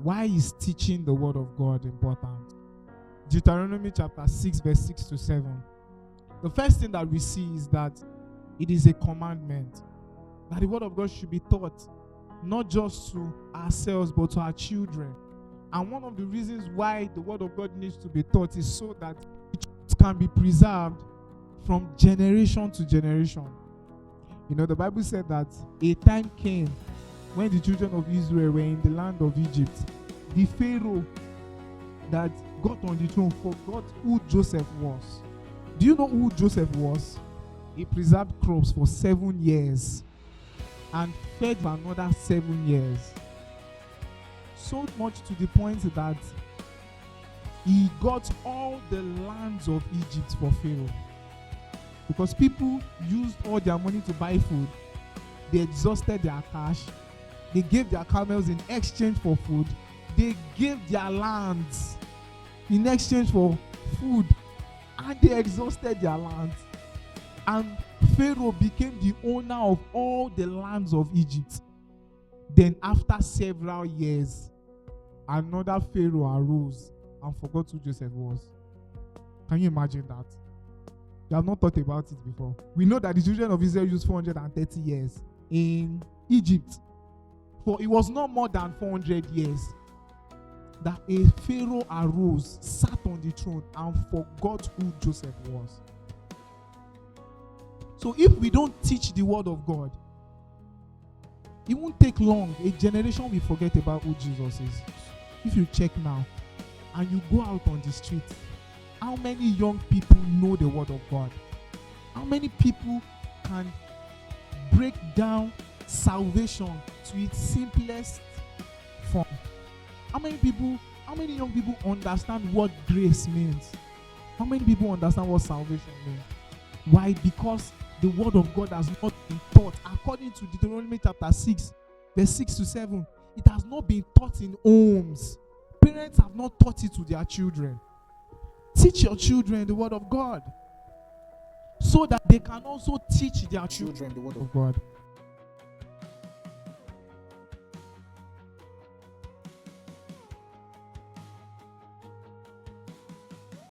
Why is teaching the word of God important? Deuteronomy chapter 6, verse 6 to 7. The first thing that we see is that it is a commandment that the word of God should be taught, not just to ourselves, but to our children. And one of the reasons why the word of God needs to be taught is so that it can be preserved from generation to generation. You know, the Bible said that a time came when the children of Israel were in the land of Egypt. The Pharaoh that got on the throne forgot who Joseph was. Do you know who Joseph was? He preserved crops for 7 years and fed for another 7 years. So much to the point that he got all the lands of Egypt for Pharaoh. Because people used all their money to buy food. They exhausted their cash. They gave their camels in exchange for food. They gave their lands in exchange for food. And they exhausted their lands. And Pharaoh became the owner of all the lands of Egypt. Then after several years, another Pharaoh arose and forgot who Joseph was. Can you imagine that? You have not thought about it before. We know that the children of Israel used 430 years in Egypt. For it was not more than 400 years that a Pharaoh arose, sat on the throne, and forgot who Joseph was. So if we don't teach the word of God, it won't take long. A generation will forget about who Jesus is. If you check now and you go out on the street, how many young people know the word of God? How many people can break down salvation to its simplest form? How many young people understand what grace means? How many people understand what salvation means? Why? Because the word of God has not been taught. According to Deuteronomy chapter 6, verse 6 to 7, it has not been taught in homes. Parents have not taught it to their children. Teach your children the word of God, so that they can also teach their children the word of God.